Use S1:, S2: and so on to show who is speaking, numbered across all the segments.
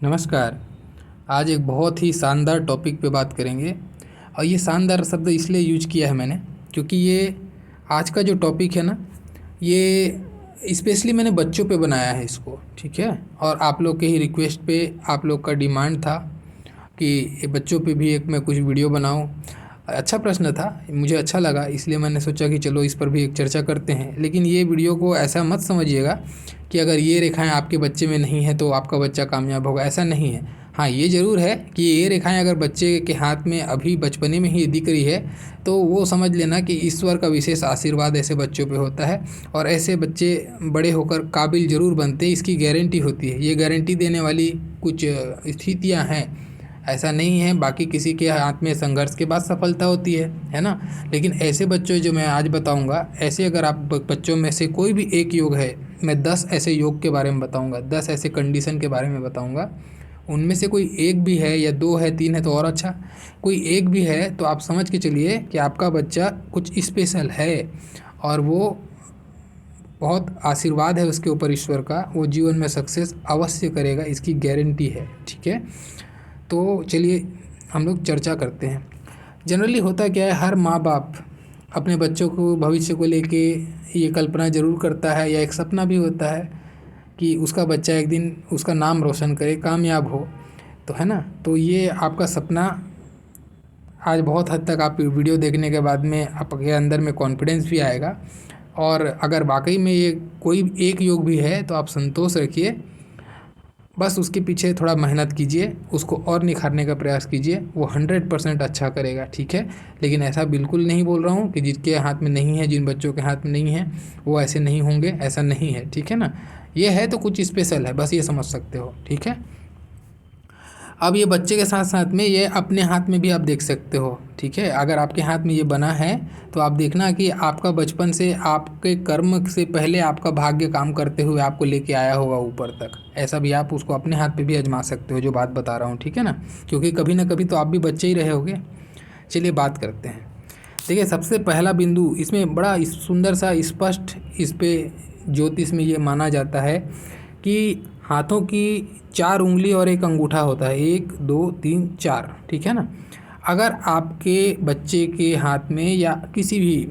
S1: नमस्कार। आज एक बहुत ही शानदार टॉपिक पे बात करेंगे और ये शानदार शब्द इसलिए यूज किया है मैंने क्योंकि ये आज का जो टॉपिक है ना, ये स्पेशली मैंने बच्चों पे बनाया है इसको, ठीक है। और आप लोग के ही रिक्वेस्ट पे, आप लोग का डिमांड था कि ये बच्चों पे भी एक मैं कुछ वीडियो बनाऊं। अच्छा प्रश्न था, मुझे अच्छा लगा, इसलिए मैंने सोचा कि चलो इस पर भी एक चर्चा करते हैं। लेकिन ये वीडियो को ऐसा मत समझिएगा कि अगर ये रेखाएं आपके बच्चे में नहीं है तो आपका बच्चा कामयाब होगा, ऐसा नहीं है। हाँ, ये ज़रूर है कि ये रेखाएं अगर बच्चे के हाथ में अभी बचपने में ही दिख रही है तो वो समझ लेना कि ईश्वर का विशेष आशीर्वाद ऐसे बच्चों पे होता है और ऐसे बच्चे बड़े होकर काबिल ज़रूर बनते हैं, इसकी गारंटी होती है। ये गारंटी देने वाली कुछ स्थितियाँ हैं, ऐसा नहीं है बाकी किसी के हाथ में संघर्ष के बाद सफलता होती है ना। लेकिन ऐसे बच्चों जो मैं आज बताऊंगा, ऐसे अगर आप बच्चों में से कोई भी एक योग है, मैं 10 ऐसे योग के बारे में बताऊंगा, 10 ऐसे कंडीशन के बारे में बताऊंगा। उनमें से कोई एक भी है या दो है, तीन है तो और अच्छा, कोई एक भी है तो आप समझ के चलिए कि आपका बच्चा कुछ स्पेशल है और वो बहुत आशीर्वाद है उसके ऊपर ईश्वर का, वो जीवन में सक्सेस अवश्य करेगा, इसकी गारंटी है, ठीक है। तो चलिए हम लोग चर्चा करते हैं। जनरली होता क्या है, हर माँ बाप अपने बच्चों को भविष्य को लेके ये कल्पना ज़रूर करता है या एक सपना भी होता है कि उसका बच्चा एक दिन उसका नाम रोशन करे, कामयाब हो, तो है ना। तो ये आपका सपना आज बहुत हद तक आप वीडियो देखने के बाद में आपके अंदर में कॉन्फिडेंस भी आएगा। और अगर वाकई में ये कोई एक योग भी है तो आप संतोष रखिए, बस उसके पीछे थोड़ा मेहनत कीजिए, उसको और निखारने का प्रयास कीजिए, वो 100% अच्छा करेगा, ठीक है। लेकिन ऐसा बिल्कुल नहीं बोल रहा हूँ कि जिनके हाथ में नहीं है, जिन बच्चों के हाथ में नहीं है वो ऐसे नहीं होंगे, ऐसा नहीं है, ठीक है ना। ये है तो कुछ स्पेशल है, बस ये समझ सकते हो, ठीक है। अब ये बच्चे के साथ साथ में ये अपने हाथ में भी आप देख सकते हो, ठीक है। अगर आपके हाथ में ये बना है तो आप देखना कि आपका बचपन से आपके कर्म से पहले आपका भाग्य काम करते हुए आपको लेके आया होगा ऊपर तक, ऐसा भी आप उसको अपने हाथ पे भी आजमा सकते हो, जो बात बता रहा हूँ, ठीक है ना। क्योंकि कभी ना कभी तो आप भी बच्चे ही रहे होगे। चलिए बात करते हैं। देखिए, सबसे पहला बिंदु इसमें बड़ा सुंदर सा स्पष्ट इस पे ज्योतिष में ये माना जाता है कि हाथों की 4 उंगली और एक अंगूठा होता है, 1 2 3 4, ठीक है ना। अगर आपके बच्चे के हाथ में या किसी भी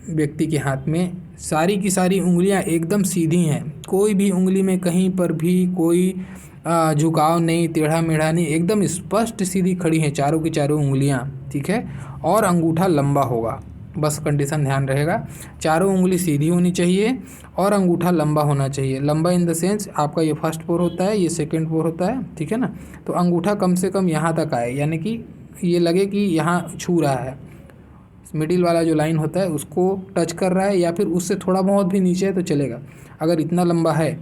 S1: व्यक्ति के हाथ में सारी की सारी उंगलियां एकदम सीधी हैं, कोई भी उंगली में कहीं पर भी कोई झुकाव नहीं, टेढ़ा मेढ़ा नहीं, एकदम स्पष्ट सीधी खड़ी हैं चारों की चारों उंगलियां, ठीक है। और अंगूठा लंबा होगा, बस कंडीशन ध्यान रहेगा, चारों उंगली सीधी होनी चाहिए और अंगूठा लंबा होना चाहिए। लंबा इन द सेंस आपका ये फर्स्ट पोर होता है, ये सेकंड पोर होता है, ठीक है ना। तो अंगूठा कम से कम यहाँ तक आए, यानी कि ये लगे कि यहाँ छू रहा है, मिडिल वाला जो लाइन होता है उसको टच कर रहा है, या फिर उससे थोड़ा बहुत भी नीचे है तो चलेगा। अगर इतना लंबा है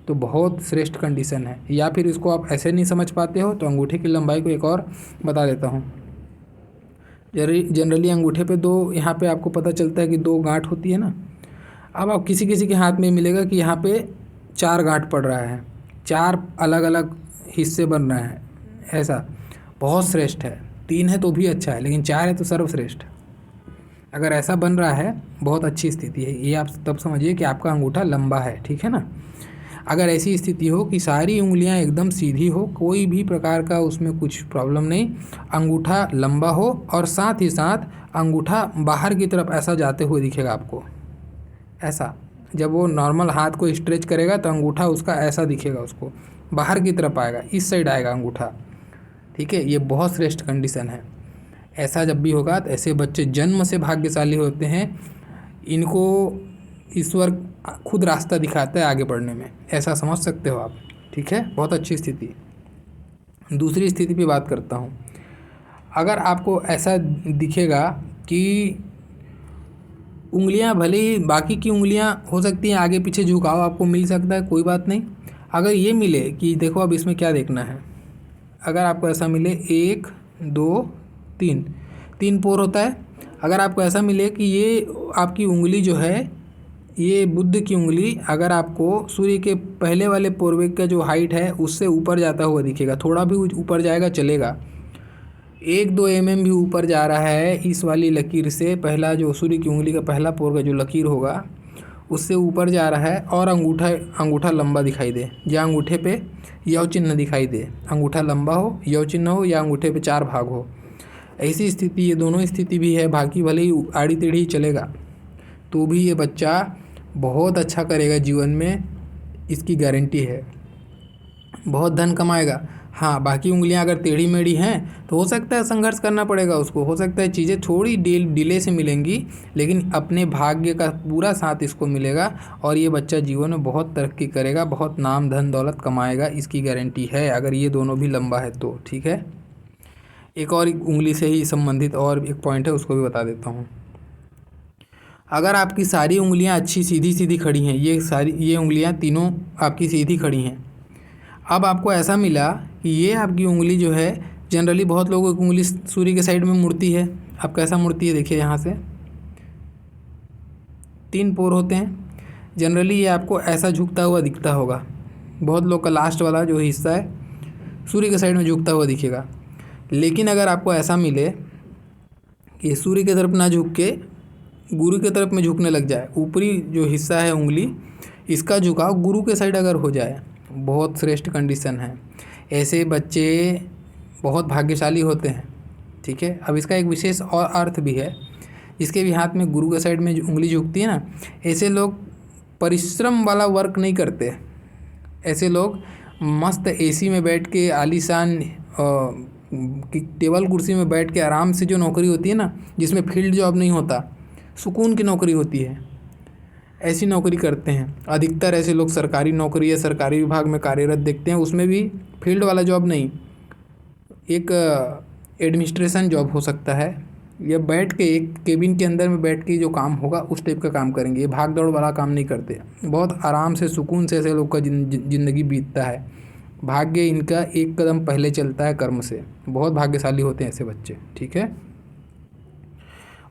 S1: तो बहुत श्रेष्ठ कंडीशन है। या फिर इसको आप ऐसे नहीं समझ पाते हो तो अंगूठे की लंबाई को एक और बता देता हूँ। जनरली अंगूठे पे दो, यहाँ पे आपको पता चलता है कि 2 गांठ होती है ना। अब आप किसी किसी के हाथ में मिलेगा कि यहाँ पे 4 गांठ पड़ रहा है, 4 अलग अलग हिस्से बन रहे हैं, ऐसा बहुत श्रेष्ठ है। 3 है तो भी अच्छा है, लेकिन 4 है तो सर्वश्रेष्ठ। अगर ऐसा बन रहा है बहुत अच्छी स्थिति है, ये आप तब समझिए कि आपका अंगूठा लंबा है, ठीक है ना। अगर ऐसी स्थिति हो कि सारी उंगलियां एकदम सीधी हो, कोई भी प्रकार का उसमें कुछ प्रॉब्लम नहीं, अंगूठा लंबा हो और साथ ही साथ अंगूठा बाहर की तरफ ऐसा जाते हुए दिखेगा आपको, ऐसा। जब वो नॉर्मल हाथ को स्ट्रेच करेगा तो अंगूठा उसका ऐसा दिखेगा, उसको बाहर की तरफ आएगा, इस साइड आएगा अंगूठा, ठीक है। ये बहुत श्रेष्ठ कंडीशन है। ऐसा जब भी होगा तो ऐसे बच्चे जन्म से भाग्यशाली होते हैं, इनको ईश्वर खुद रास्ता दिखाता है आगे बढ़ने में, ऐसा समझ सकते हो आप, ठीक है। बहुत अच्छी स्थिति। दूसरी स्थिति पे बात करता हूँ। अगर आपको ऐसा दिखेगा कि उंगलियां भले ही बाकी की उंगलियां हो सकती हैं आगे पीछे, झुकाव आपको मिल सकता है, कोई बात नहीं। अगर ये मिले कि देखो, अब इसमें क्या देखना है, अगर आपको ऐसा मिले 1 2 3, 3 पोर होता है। अगर आपको ऐसा मिले कि ये आपकी उंगली जो है, ये बुध की उंगली, अगर आपको सूर्य के पहले वाले पोरवेग का जो हाइट है उससे ऊपर जाता हुआ दिखेगा, थोड़ा भी ऊपर जाएगा चलेगा, 1-2 mm भी ऊपर जा रहा है इस वाली लकीर से, पहला जो सूर्य की उंगली का पहला पोर का जो लकीर होगा उससे ऊपर जा रहा है और अंगूठा लंबा दिखाई दे, या अंगूठे पे यव चिन्ह दिखाई दे, अंगूठा लंबा हो, यव चिन्ह हो, या अंगूठे पे 4 भाग हो, ऐसी स्थिति, ये दोनों स्थिति भी है, बाकी भले ही आड़ी टेढ़ी चलेगा तो भी ये बच्चा बहुत अच्छा करेगा जीवन में, इसकी गारंटी है, बहुत धन कमाएगा। हाँ, बाकी उंगलियां अगर टेढ़ी मेढ़ी हैं तो हो सकता है संघर्ष करना पड़ेगा उसको, हो सकता है चीज़ें थोड़ी डिले से मिलेंगी, लेकिन अपने भाग्य का पूरा साथ इसको मिलेगा और ये बच्चा जीवन में बहुत तरक्की करेगा, बहुत नाम धन दौलत कमाएगा, इसकी गारंटी है, अगर ये दोनों भी लंबा है तो। ठीक है, एक और उंगली से ही संबंधित और एक पॉइंट है, उसको भी बता देता हूँ। अगर आपकी सारी उंगलियां अच्छी सीधी सीधी खड़ी हैं, ये उंगलियां तीनों आपकी सीधी खड़ी हैं, अब आपको ऐसा मिला कि ये आपकी उंगली जो है, जनरली बहुत लोगों की उंगली सूर्य के साइड में मुड़ती है। अब कैसा मुड़ती है देखिए, यहाँ से 3 पोर होते हैं, जनरली ये आपको ऐसा झुकता हुआ दिखता होगा। बहुत लोग का लास्ट वाला जो हिस्सा है सूर्य के साइड में झुकता हुआ दिखेगा। लेकिन अगर आपको ऐसा मिले कि सूर्य की तरफ ना झुक के गुरु की तरफ में झुकने लग जाए, ऊपरी जो हिस्सा है उंगली इसका झुकाव गुरु के साइड अगर हो जाए, बहुत श्रेष्ठ कंडीशन है। ऐसे बच्चे बहुत भाग्यशाली होते हैं। ठीक है, अब इसका एक विशेष और अर्थ भी है, जिसके भी हाथ में गुरु के साइड में उंगली झुकती है ना, ऐसे लोग परिश्रम वाला वर्क नहीं करते। ऐसे लोग मस्त एसी में बैठ के आलीशान टेबल कुर्सी में बैठ के आराम से जो नौकरी होती है ना, जिसमें फील्ड जॉब नहीं होता, सुकून की नौकरी होती है, ऐसी नौकरी करते हैं। अधिकतर ऐसे लोग सरकारी नौकरी या सरकारी विभाग में कार्यरत देखते हैं, उसमें भी फील्ड वाला जॉब नहीं, एक एडमिनिस्ट्रेशन जॉब हो सकता है, या बैठ के एक केबिन के अंदर में बैठ के जो काम होगा उस टाइप का काम करेंगे। ये भाग दौड़ वाला काम नहीं करते, बहुत आराम से सुकून से ऐसे लोग का ज़िंदगी बीतता है। भाग्य इनका एक कदम पहले चलता है कर्म से, बहुत भाग्यशाली होते हैं ऐसे बच्चे। ठीक है,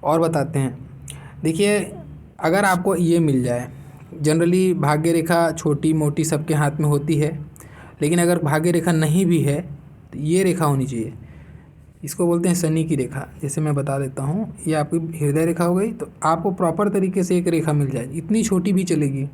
S1: और बताते हैं, देखिए अगर आपको ये मिल जाए, जनरली भाग्य रेखा छोटी मोटी सबके हाथ में होती है, लेकिन अगर भाग्य रेखा नहीं भी है तो ये रेखा होनी चाहिए, इसको बोलते हैं शनि की रेखा। जैसे मैं बता देता हूँ, ये आपकी हृदय रेखा हो गई, तो आपको प्रॉपर तरीके से एक रेखा मिल जाए, इतनी छोटी भी चलेगी,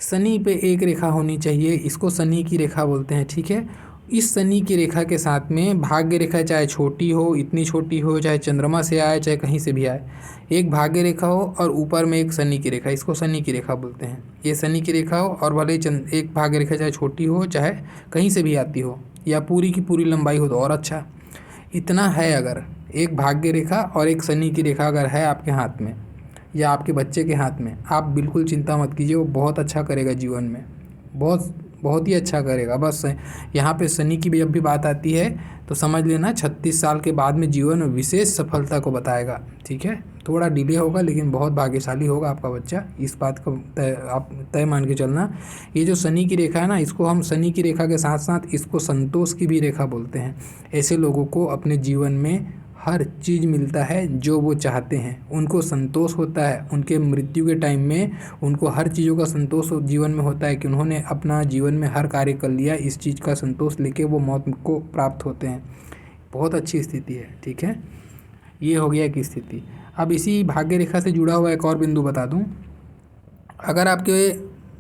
S1: शनि पे एक रेखा होनी चाहिए, इसको शनि की रेखा बोलते हैं। ठीक है, इस शनि की रेखा के साथ में भाग्य रेखा चाहे छोटी हो, इतनी छोटी हो, चाहे चंद्रमा से आए चाहे कहीं से भी आए, एक भाग्य रेखा हो और ऊपर में एक शनि की रेखा, इसको शनि की रेखा बोलते हैं। ये शनि की रेखा हो और भले एक भाग्य रेखा चाहे छोटी हो चाहे कहीं से भी आती हो, या पूरी की पूरी लंबाई हो तो और अच्छा। इतना है, अगर एक भाग्य रेखा और एक शनि की रेखा अगर है आपके हाथ में या आपके बच्चे के हाथ में, आप बिल्कुल चिंता मत कीजिए, वो बहुत अच्छा करेगा जीवन में, बहुत बहुत ही अच्छा करेगा। बस यहाँ पे शनि की भी जब भी बात आती है तो समझ लेना 36 साल के बाद में जीवन में विशेष सफलता को बताएगा। ठीक है, थोड़ा डिले होगा लेकिन बहुत भाग्यशाली होगा आपका बच्चा, इस बात को आप तय मान के चलना। ये जो शनि की रेखा है ना, इसको हम शनि की रेखा के साथ साथ इसको संतोष की भी रेखा बोलते हैं। ऐसे लोगों को अपने जीवन में हर चीज़ मिलता है जो वो चाहते हैं, उनको संतोष होता है, उनके मृत्यु के टाइम में उनको हर चीज़ों का संतोष जीवन में होता है कि उन्होंने अपना जीवन में हर कार्य कर लिया, इस चीज़ का संतोष लेके वो मौत को प्राप्त होते हैं। बहुत अच्छी स्थिति है। ठीक है, ये हो गया एक स्थिति। अब इसी भाग्य रेखा से जुड़ा हुआ एक और बिंदु बता दूं, अगर आपके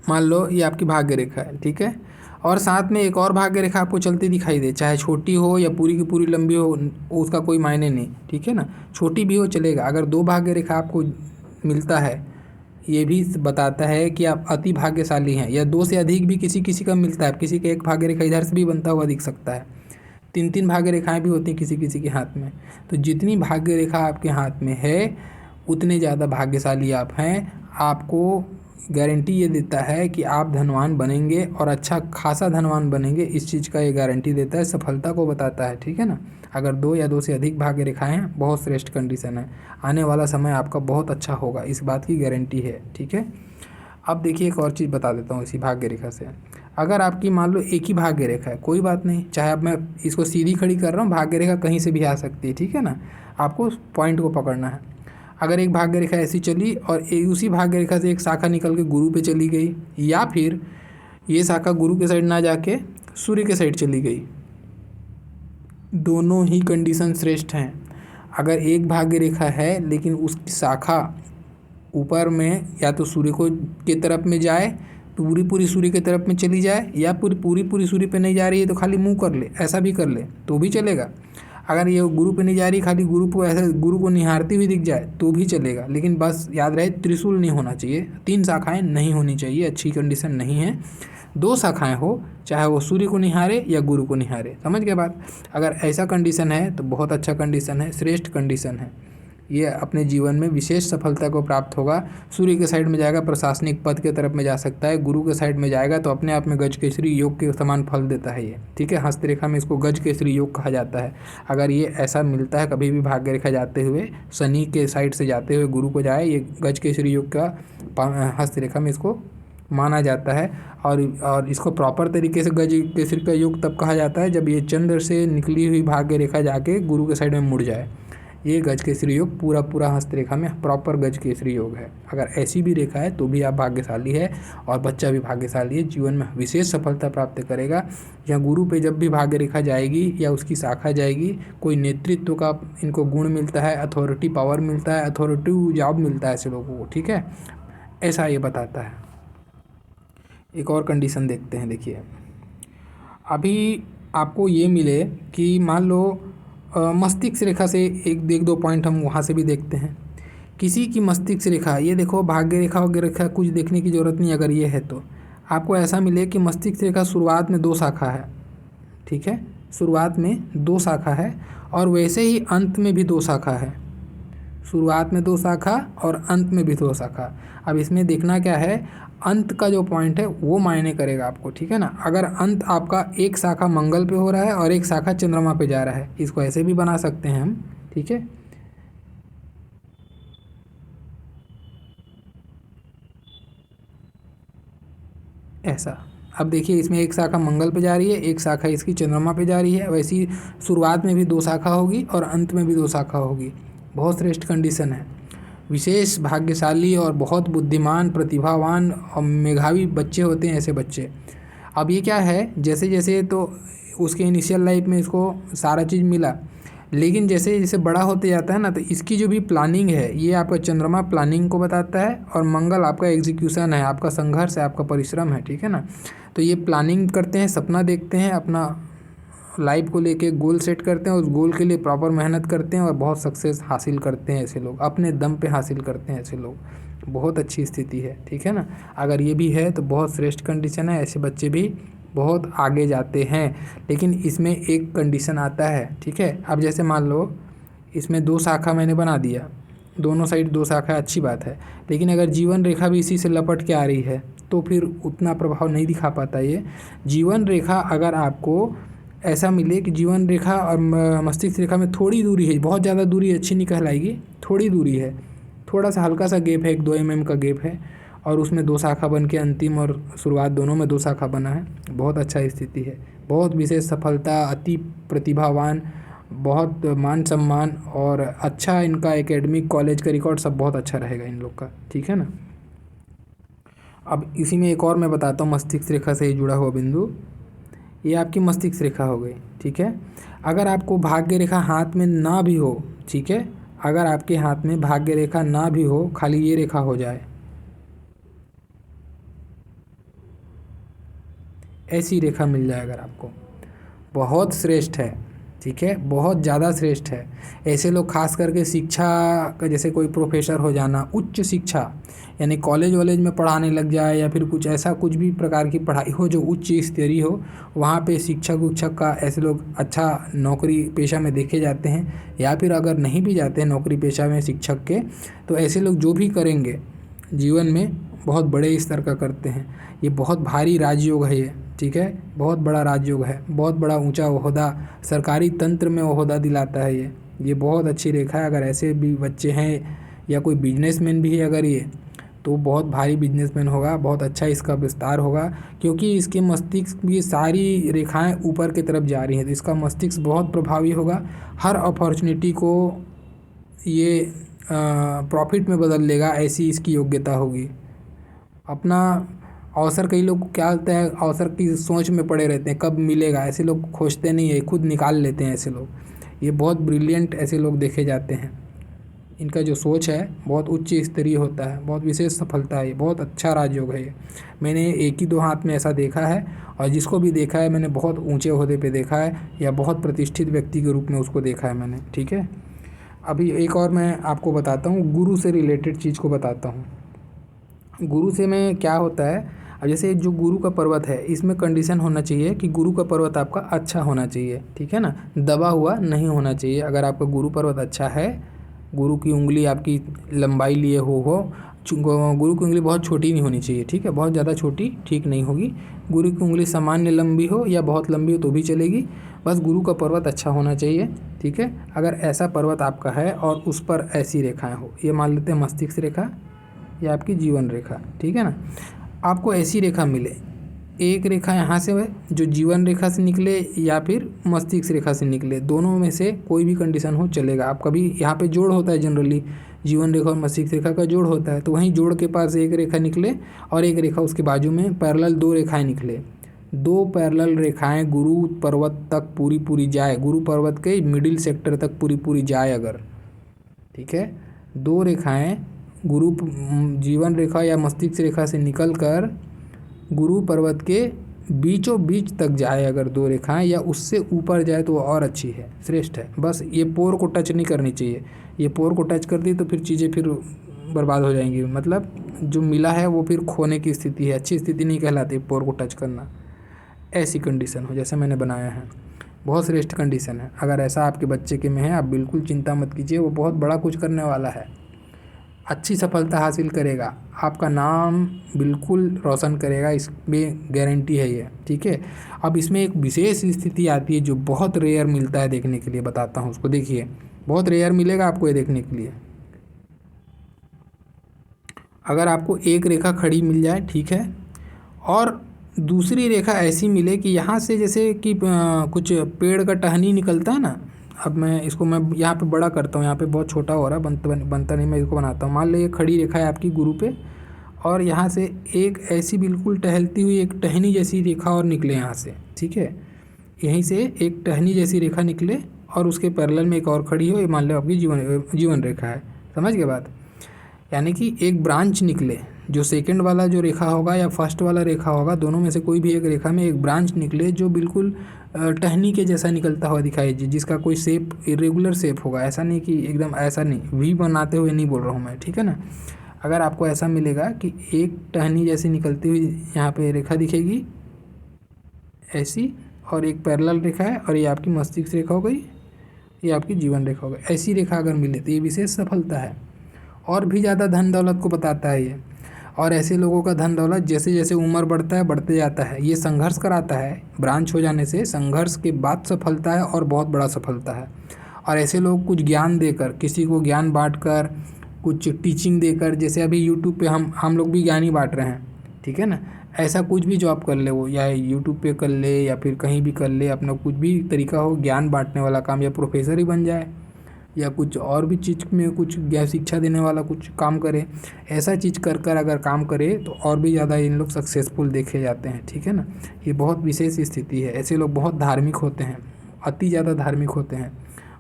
S1: मान लो ये आपकी भाग्य रेखा है, ठीक है, और साथ में एक और भाग्य रेखा आपको चलती दिखाई दे, चाहे छोटी हो या पूरी की पूरी लंबी हो, उसका कोई मायने नहीं। ठीक है ना, छोटी भी हो चलेगा। अगर 2 भाग्य रेखा आपको मिलता है, ये भी बताता है कि आप अति भाग्यशाली हैं, या 2 से अधिक भी किसी किसी का मिलता है, किसी का एक भाग्य रेखा इधर से भी बनता हुआ दिख सकता है, 3-3 भाग्य रेखाएं भी होती हैं किसी किसी के हाथ में। तो जितनी भाग्य रेखा आपके हाथ में है उतने ज़्यादा भाग्यशाली आप हैं। आपको गारंटी ये देता है कि आप धनवान बनेंगे और अच्छा खासा धनवान बनेंगे, इस चीज़ का ये गारंटी देता है, सफलता को बताता है। ठीक है ना, अगर 2 या 2 से अधिक भाग्य रेखाएं हैं, बहुत श्रेष्ठ कंडीशन है, आने वाला समय आपका बहुत अच्छा होगा, इस बात की गारंटी है। ठीक है, अब देखिए एक और चीज़ बता देता हूँ इसी भाग्य रेखा से। अगर आपकी मान लो एक ही भाग्य रेखा है, कोई बात नहीं, चाहे अब मैं इसको सीधी खड़ी कर रहा हूँ, भाग्य रेखा कहीं से भी आ सकती है। ठीक है ना, आपको पॉइंट को पकड़ना है। अगर एक भाग्य रेखा ऐसी चली और उसी भाग्य रेखा से एक शाखा निकल के गुरु पे चली गई, या फिर ये शाखा गुरु के साइड ना जाके सूर्य के साइड चली गई, दोनों ही कंडीशन श्रेष्ठ हैं। अगर एक भाग्य रेखा है लेकिन उसकी शाखा ऊपर में या तो सूर्य को के तरफ में जाए, पूरी पूरी सूर्य की तरफ में चली जाए, या पूरी पूरी सूर्य पे नहीं जा रही है तो खाली मुंह कर ले, ऐसा भी कर ले तो भी चलेगा। अगर ये गुरु पे नहीं जा रही, खाली गुरु को ऐसे गुरु को निहारती हुई दिख जाए तो भी चलेगा, लेकिन बस याद रहे त्रिशूल नहीं होना चाहिए, 3 शाखाएं नहीं होनी चाहिए, अच्छी कंडीशन नहीं है। 2 शाखाएं हो, चाहे वो सूर्य को निहारे या गुरु को निहारे, समझ गए बात। अगर ऐसा कंडीशन है तो बहुत अच्छा कंडीशन है, श्रेष्ठ कंडीशन है। ये अपने जीवन में विशेष सफलता को प्राप्त होगा। सूर्य के साइड में जाएगा प्रशासनिक पद के तरफ में जा सकता है, गुरु के साइड में जाएगा तो अपने आप में गज केसरी योग के समान फल देता है ये, ठीक है। हस्तरेखा में इसको गज केसरी योग कहा जाता है। अगर ये ऐसा मिलता है कभी भी भाग्य रेखा जाते हुए, शनि के साइड से जाते हुए गुरु को जाए, ये गज केसरी योग का हस्तरेखा में इसको माना जाता है। और इसको प्रॉपर तरीके से गज केसरी का योग तब कहा जाता है जब ये चंद्र से निकली हुई भाग्य रेखा जाके गुरु के साइड में मुड़ जाए। ये गज केसरी योग पूरा हस्तरेखा में प्रॉपर गज केसरी योग है। अगर ऐसी भी रेखा है तो भी आप भाग्यशाली है और बच्चा भी भाग्यशाली है, जीवन में विशेष सफलता प्राप्त करेगा। या गुरु पे जब भी भाग्य रेखा जाएगी या उसकी शाखा जाएगी, कोई नेतृत्व का इनको गुण मिलता है, अथॉरिटी पावर मिलता है, अथॉरिटी जॉब मिलता है ऐसे लोगों को, ठीक है। ऐसा ये बताता है। एक और कंडीशन देखते हैं। देखिए अभी आपको ये मिले कि मान लो मस्तिष्क रेखा से एक दो पॉइंट हम वहाँ से भी देखते हैं। किसी की मस्तिष्क रेखा, ये देखो भाग्य रेखा वगैरह रेखा कुछ देखने की ज़रूरत नहीं, अगर ये है तो आपको ऐसा मिले कि मस्तिष्क रेखा शुरुआत में 2 शाखा है, ठीक है, शुरुआत में 2 शाखा है और वैसे ही अंत में भी 2 शाखा है। शुरुआत में 2 शाखा और अंत में भी 2 शाखा। अब इसमें देखना क्या है, अंत का जो पॉइंट है वो मायने करेगा आपको, ठीक है ना। अगर अंत आपका एक शाखा मंगल पे हो रहा है और एक शाखा चंद्रमा पे जा रहा है, इसको ऐसे भी बना सकते हैं हम, ठीक है। ऐसा अब देखिए इसमें एक शाखा मंगल पे जा रही है, एक शाखा इसकी चंद्रमा पे जा रही है। वैसी शुरुआत में भी 2 शाखा होगी और अंत में भी 2 शाखा होगी। बहुत श्रेष्ठ कंडीशन है। विशेष भाग्यशाली और बहुत बुद्धिमान, प्रतिभावान और मेधावी बच्चे होते हैं ऐसे बच्चे। अब ये क्या है, जैसे जैसे तो उसके इनिशियल लाइफ में इसको सारा चीज़ मिला, लेकिन जैसे जैसे बड़ा होते जाता है ना, तो इसकी जो भी प्लानिंग है, ये आपका चंद्रमा प्लानिंग को बताता है और मंगल आपका एग्जीक्यूशन है, आपका संघर्ष है, आपका परिश्रम है, ठीक है ना। तो ये प्लानिंग करते हैं, सपना देखते हैं, अपना लाइफ को लेके गोल सेट करते हैं, उस गोल के लिए प्रॉपर मेहनत करते हैं और बहुत सक्सेस हासिल करते हैं ऐसे लोग, अपने दम पे हासिल करते हैं ऐसे लोग। बहुत अच्छी स्थिति है, ठीक है ना। अगर ये भी है तो बहुत श्रेष्ठ कंडीशन है, ऐसे बच्चे भी बहुत आगे जाते हैं। लेकिन इसमें एक कंडीशन आता है, ठीक है। अब जैसे मान लो इसमें 2 शाखा मैंने बना दिया, दोनों साइड 2 शाखा, अच्छी बात है, लेकिन अगर जीवन रेखा भी इसी से लपट के आ रही है तो फिर उतना प्रभाव नहीं दिखा पाता ये। जीवन रेखा अगर आपको ऐसा मिले कि जीवन रेखा और मस्तिष्क रेखा में थोड़ी दूरी है, बहुत ज़्यादा दूरी अच्छी नहीं कहलाएगी, थोड़ी दूरी है, थोड़ा सा हल्का सा गैप है, 1-2 mm का गैप है, और उसमें 2 शाखा बन के अंतिम और शुरुआत दोनों में 2 शाखा बना है। बहुत अच्छा स्थिति है, बहुत विशेष सफलता, अति प्रतिभावान, बहुत मान सम्मान और अच्छा इनका एकेडमिक कॉलेज का रिकॉर्ड सब बहुत अच्छा रहेगा इन लोग का, ठीक है ना। अब इसी में एक और मैं बताता हूँ मस्तिष्क रेखा से ही जुड़ा हुआ बिंदु। ये आपकी मस्तिष्क रेखा हो गई, ठीक है। अगर आपको भाग्य रेखा हाथ में ना भी हो, ठीक है, अगर आपके हाथ में भाग्य रेखा ना भी हो, खाली ये रेखा हो जाए, ऐसी रेखा मिल जाए अगर आपको, बहुत श्रेष्ठ है, ठीक है, बहुत ज़्यादा श्रेष्ठ है। ऐसे लोग खास करके शिक्षा का, जैसे कोई प्रोफेसर हो जाना, उच्च शिक्षा यानी कॉलेज वॉलेज में पढ़ाने लग जाए, या फिर कुछ ऐसा कुछ भी प्रकार की पढ़ाई हो जो उच्च स्तरीय हो, वहाँ पे शिक्षक उक्षक का ऐसे लोग अच्छा नौकरी पेशा में देखे जाते हैं। या फिर अगर नहीं भी जाते हैं नौकरी पेशा में शिक्षक के, तो ऐसे लोग जो भी करेंगे जीवन में बहुत बड़े स्तर का करते हैं। ये बहुत भारी राजयोग है ये, ठीक है, बहुत बड़ा राजयोग है, बहुत बड़ा ऊंचा ओहदा, सरकारी तंत्र में ओहदा दिलाता है ये बहुत अच्छी रेखा है। अगर ऐसे भी बच्चे हैं या कोई बिजनेसमैन भी है अगर ये, तो बहुत भारी बिजनेसमैन होगा, बहुत अच्छा इसका विस्तार होगा, क्योंकि इसके मस्तिष्क की सारी रेखाएं ऊपर की तरफ जा रही हैं, तो इसका मस्तिष्क बहुत प्रभावी होगा। हर अपॉर्चुनिटी को ये प्रॉफिट में बदल लेगा, ऐसी इसकी योग्यता होगी। अपना अवसर, कई लोग क्या होता है, अवसर की सोच में पड़े रहते हैं कब मिलेगा, ऐसे लोग खोजते नहीं है, खुद निकाल लेते हैं ऐसे लोग। ये बहुत ब्रिलियंट ऐसे लोग देखे जाते हैं। इनका जो सोच है बहुत उच्च स्तरीय होता है, बहुत विशेष सफलता है, ये बहुत अच्छा राजयोग है ये। मैंने एक ही दो हाथ में ऐसा देखा है, और जिसको भी देखा है मैंने बहुत ऊंचे ओहदे पे देखा है, या बहुत प्रतिष्ठित व्यक्ति के रूप में उसको देखा है मैंने। ठीक है, अभी एक और मैं आपको बताता हूँ, गुरु से रिलेटेड चीज़ को बताता हूँ। गुरु से में क्या होता है, अब जैसे जो गुरु का पर्वत है, इसमें कंडीशन होना चाहिए कि गुरु का पर्वत आपका अच्छा होना चाहिए। ठीक है ना, दबा हुआ नहीं होना चाहिए। अगर आपका गुरु पर्वत अच्छा है, गुरु की उंगली आपकी लंबाई लिए गुरु की उंगली बहुत छोटी नहीं होनी चाहिए। ठीक है, बहुत ज़्यादा छोटी ठीक नहीं होगी। गुरु की उंगली सामान्य लंबी हो या बहुत लंबी हो तो भी चलेगी, बस गुरु का पर्वत अच्छा होना चाहिए। ठीक है, अगर ऐसा पर्वत आपका है और उस पर ऐसी रेखाएं हो, ये मान लेते हैं मस्तिष्क रेखा या आपकी जीवन रेखा। ठीक है ना, आपको ऐसी रेखा मिले, एक रेखा यहाँ से जो जीवन रेखा से निकले या फिर मस्तिष्क रेखा से निकले, दोनों में से कोई भी कंडीशन हो चलेगा। आप कभी यहाँ पे जोड़ होता है, जनरली जीवन रेखा और मस्तिष्क रेखा का जोड़ होता है, तो वहीं जोड़ के पास एक रेखा निकले और एक रेखा उसके बाजू में पैरेलल दो रेखाएं निकले, दो पैरेलल रेखाएं गुरु पर्वत तक पूरी पूरी जाए, गुरु पर्वत के मिडिल सेक्टर तक पूरी पूरी जाए अगर, ठीक है, दो रेखाएं गुरु जीवन रेखा या मस्तिष्क रेखा से निकलकर गुरु पर्वत के बीचों बीच तक जाए अगर दो रेखाएं, या उससे ऊपर जाए तो और अच्छी है, श्रेष्ठ है। बस ये पोर को टच नहीं करनी चाहिए, ये पोर को टच कर दी तो फिर चीज़ें फिर बर्बाद हो जाएंगी, मतलब जो मिला है वो फिर खोने की स्थिति है, अच्छी स्थिति नहीं कहलाती पोर को टच करना। ऐसी कंडीशन हो जैसे मैंने बनाया है, बहुत श्रेष्ठ कंडीशन है। अगर ऐसा आपके बच्चे के में है, आप बिल्कुल चिंता मत कीजिए, वो बहुत बड़ा कुछ करने वाला है, अच्छी सफलता हासिल करेगा, आपका नाम बिल्कुल रोशन करेगा, इसमें गारंटी है ये। ठीक है, अब इसमें एक विशेष स्थिति आती है जो बहुत रेयर मिलता है देखने के लिए, बताता हूँ उसको, देखिए बहुत रेयर मिलेगा आपको ये देखने के लिए। अगर आपको एक रेखा खड़ी मिल जाए, ठीक है, और दूसरी रेखा ऐसी मिले कि यहाँ से जैसे कि कुछ पेड़ का टहनी निकलता है ना, अब मैं यहाँ पे बड़ा करता हूँ, यहाँ पे बहुत छोटा हो रहा है, बनता नहीं, मैं इसको बनाता हूँ। मान लो ये खड़ी रेखा है आपकी गुरु पे, और यहाँ से एक ऐसी बिल्कुल टहलती हुई एक टहनी जैसी रेखा और निकले यहाँ से। ठीक है, यहीं से एक टहनी जैसी रेखा निकले और उसके पैरेलल में एक और खड़ी हो, ये मान लो आपकी जीवन रेखा है। समझ गए बात, यानी कि एक ब्रांच निकले, जो सेकंड वाला जो रेखा होगा या फर्स्ट वाला रेखा होगा, दोनों में से कोई भी एक रेखा में एक ब्रांच निकले जो बिल्कुल टहनी के जैसा निकलता हुआ दिखाई दे, जिसका कोई शेप इरेगुलर शेप होगा, ऐसा नहीं कि एकदम, ऐसा नहीं वी बनाते हुए नहीं बोल रहा हूँ मैं। ठीक है ना, अगर आपको ऐसा मिलेगा कि एक टहनी जैसी निकलती हुई यहाँ पे रेखा दिखेगी ऐसी, और एक पैरेलल रेखा है, और ये आपकी मस्तिष्क रेखा हो गई, ये आपकी जीवन रेखा हो गई, ऐसी रेखा अगर मिले तो ये विशेष सफलता है, और भी ज़्यादा धन दौलत को बताता है ये। और ऐसे लोगों का धन दौलत जैसे जैसे उम्र बढ़ता है बढ़ते जाता है, ये संघर्ष कराता है, ब्रांच हो जाने से संघर्ष के बाद सफलता है और बहुत बड़ा सफलता है। और ऐसे लोग कुछ ज्ञान देकर, किसी को ज्ञान बांट कर, कुछ टीचिंग देकर, जैसे अभी यूट्यूब पे हम लोग भी ज्ञान ही बांट रहे हैं। ठीक है ना, ऐसा कुछ भी जॉब कर ले, वो या यूट्यूब पे कर ले या फिर कहीं भी कर ले, अपना कुछ भी तरीका हो ज्ञान बांटने वाला काम, या प्रोफेसर ही बन जाए, या कुछ और भी चीज़ में कुछ ज्ञान शिक्षा देने वाला कुछ काम करे, ऐसा चीज़ कर कर अगर काम करे तो और भी ज़्यादा इन लोग सक्सेसफुल देखे जाते हैं। ठीक है ना, ये बहुत विशेष स्थिति है। ऐसे लोग बहुत धार्मिक होते हैं, अति ज़्यादा धार्मिक होते हैं,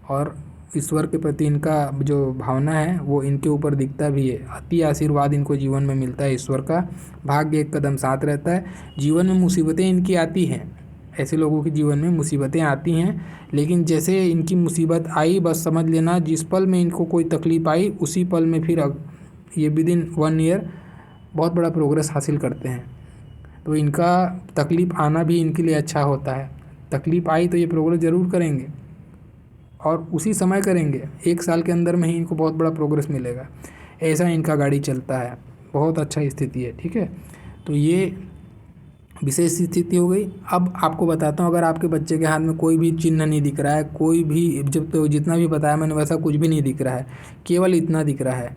S1: और ईश्वर के प्रति इनका जो भावना है वो इनके ऊपर दिखता भी है, अति आशीर्वाद इनको जीवन में मिलता है ईश्वर का, भाग्य एक कदम साथ रहता है। जीवन में मुसीबतें इनकी आती हैं, ऐसे लोगों के जीवन में मुसीबतें आती हैं, लेकिन जैसे इनकी मुसीबत आई, बस समझ लेना जिस पल में इनको कोई तकलीफ़ आई उसी पल में फिर ये विदिन 1 ईयर बहुत बड़ा प्रोग्रेस हासिल करते हैं। तो इनका तकलीफ़ आना भी इनके लिए अच्छा होता है, तकलीफ़ आई तो ये प्रोग्रेस ज़रूर करेंगे और उसी समय करेंगे, 1 साल के अंदर में ही इनको बहुत बड़ा प्रोग्रेस मिलेगा, ऐसा इनका गाड़ी चलता है, बहुत अच्छा स्थिति है। ठीक है, तो ये विशेष स्थिति हो गई। अब आपको बताता हूँ, अगर आपके बच्चे के हाथ में कोई भी चिन्ह नहीं दिख रहा है, कोई भी जब तो जितना भी बताया मैंने वैसा कुछ भी नहीं दिख रहा है, केवल इतना दिख रहा है।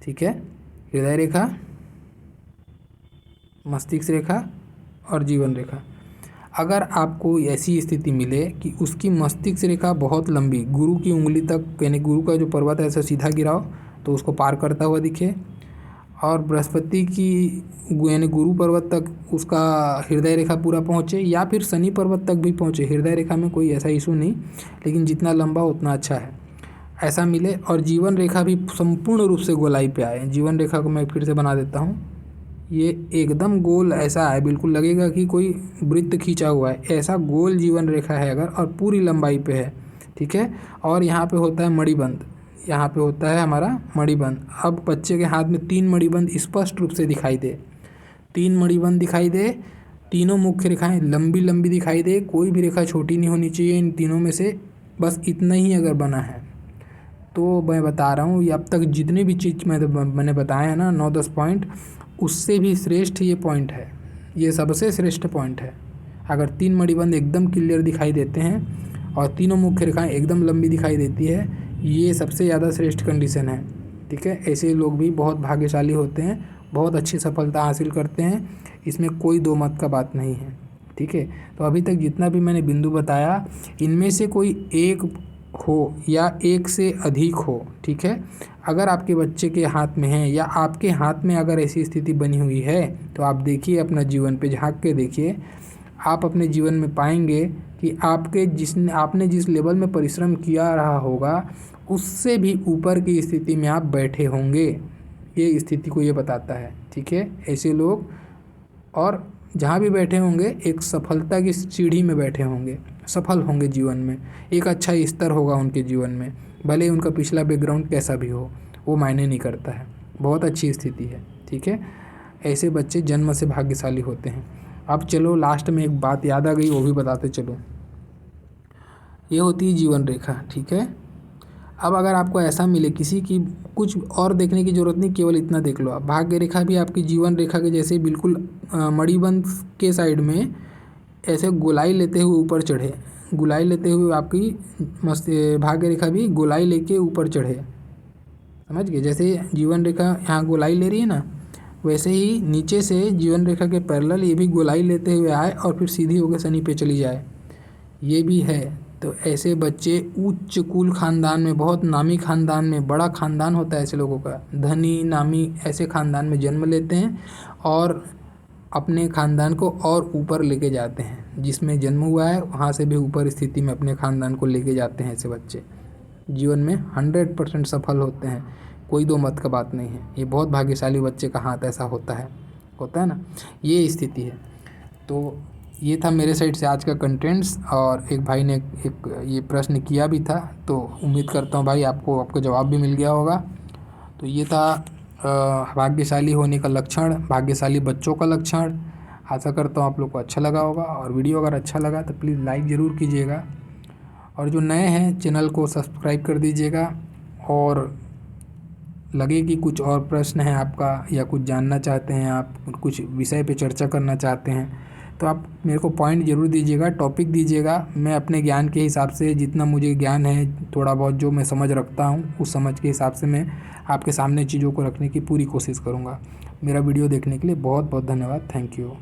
S1: ठीक है, हृदय रेखा, मस्तिष्क रेखा और जीवन रेखा। अगर आपको ऐसी स्थिति मिले कि उसकी मस्तिष्क रेखा बहुत लंबी, गुरु की उंगली तक, यानी गुरु का जो पर्वत है ऐसा सीधा गिराओ तो उसको पार करता हुआ दिखे, और बृहस्पति की यानी गुरु पर्वत तक उसका हृदय रेखा पूरा पहुँचे, या फिर शनि पर्वत तक भी पहुँचे, हृदय रेखा में कोई ऐसा इशू नहीं, लेकिन जितना लंबा उतना अच्छा है। ऐसा मिले और जीवन रेखा भी संपूर्ण रूप से गोलाई पे आए। जीवन रेखा को मैं फिर से बना देता हूँ, ये एकदम गोल ऐसा है, बिल्कुल लगेगा कि कोई वृत्त खींचा हुआ है, ऐसा गोल जीवन रेखा है अगर, और पूरी लंबाई पे है, ठीक है। और यहाँ पे होता है मणिबंध, यहाँ पे होता है हमारा मणिबंध। अब बच्चे के हाथ में 3 मणिबंध स्पष्ट रूप से दिखाई दे, 3 मणिबंध दिखाई दे, तीनों मुख्य रेखाएं लंबी लंबी दिखाई दे, कोई भी रेखा छोटी नहीं होनी चाहिए इन तीनों में से, बस इतना ही अगर बना है तो मैं बता रहा हूँ ये अब तक जितने भी चीज़ मैंने बताए हैं ना 9-10 पॉइंट, उससे भी श्रेष्ठ ये पॉइंट है, ये सबसे श्रेष्ठ पॉइंट है। अगर 3 मणिबंध एकदम क्लियर दिखाई देते हैं और तीनों मुख्य रेखाएं एकदम लंबी दिखाई देती है, ये सबसे ज़्यादा श्रेष्ठ कंडीशन है, ठीक है। ऐसे लोग भी बहुत भाग्यशाली होते हैं, बहुत अच्छी सफलता हासिल करते हैं, इसमें कोई दो मत का बात नहीं है, ठीक है। तो अभी तक जितना भी मैंने बिंदु बताया, इनमें से कोई एक हो या एक से अधिक हो, ठीक है। अगर आपके बच्चे के हाथ में है या आपके हाथ में अगर ऐसी स्थिति बनी हुई है तो आप देखिए, अपना जीवन पे झांक के देखिए, आप अपने जीवन में पाएंगे कि आपने जिस लेवल में परिश्रम किया रहा होगा उससे भी ऊपर की स्थिति में आप बैठे होंगे, ये स्थिति को ये बताता है, ठीक है। ऐसे लोग और जहाँ भी बैठे होंगे एक सफलता की सीढ़ी में बैठे होंगे, सफल होंगे जीवन में, एक अच्छा स्तर होगा उनके जीवन में, भले ही उनका पिछला बैकग्राउंड कैसा भी हो, वो मायने नहीं करता है, बहुत अच्छी स्थिति है, ठीक है। ऐसे बच्चे जन्म से भाग्यशाली होते हैं। अब चलो लास्ट में एक बात याद आ गई, वो भी बताते चलो। ये होती है जीवन रेखा, ठीक है। अब अगर आपको ऐसा मिले किसी की, कुछ और देखने की ज़रूरत नहीं, केवल इतना देख लो आप, भाग्य रेखा भी आपकी जीवन रेखा के जैसे बिल्कुल मणिबंध के साइड में ऐसे गोलाई लेते हुए ऊपर चढ़े, गोलाई लेते हुए आपकी मस्त भाग्य रेखा भी गोलाई लेके ऊपर चढ़े, समझ गए। जैसे जीवन रेखा यहाँ गोलाई ले रही है ना, वैसे ही नीचे से जीवन रेखा के पैरेलल ये भी गोलाई लेते हुए आए और फिर सीधी होकर शनि पे चली जाए, ये भी है। तो ऐसे बच्चे उच्च कुल खानदान में, बहुत नामी खानदान में, बड़ा खानदान होता है ऐसे लोगों का, धनी नामी ऐसे खानदान में जन्म लेते हैं और अपने खानदान को और ऊपर लेके जाते हैं, जिसमें जन्म हुआ है वहाँ से भी ऊपर स्थिति में अपने खानदान को लेके जाते हैं। ऐसे बच्चे जीवन में 100% सफल होते हैं, कोई दो मत का बात नहीं है। ये बहुत भाग्यशाली बच्चे का हाथ ऐसा होता है ना, ये स्थिति है। तो ये था मेरे साइड से आज का कंटेंट्स, और एक भाई ने एक ये प्रश्न किया भी था, तो उम्मीद करता हूँ भाई आपको जवाब भी मिल गया होगा। तो ये था भाग्यशाली होने का लक्षण, भाग्यशाली बच्चों का लक्षण। आशा करता हूँ आप लोग को अच्छा लगा होगा, और वीडियो अगर अच्छा लगा तो प्लीज़ लाइक ज़रूर कीजिएगा, और जो नए हैं चैनल को सब्सक्राइब कर दीजिएगा। और लगे कि कुछ और प्रश्न है आपका, या कुछ जानना चाहते हैं आप, कुछ विषय पे चर्चा करना चाहते हैं, तो आप मेरे को पॉइंट ज़रूर दीजिएगा, टॉपिक दीजिएगा। मैं अपने ज्ञान के हिसाब से, जितना मुझे ज्ञान है, थोड़ा बहुत जो मैं समझ रखता हूँ, उस समझ के हिसाब से मैं आपके सामने चीज़ों को रखने की पूरी कोशिश करूँगा। मेरा वीडियो देखने के लिए बहुत बहुत धन्यवाद। Thank you.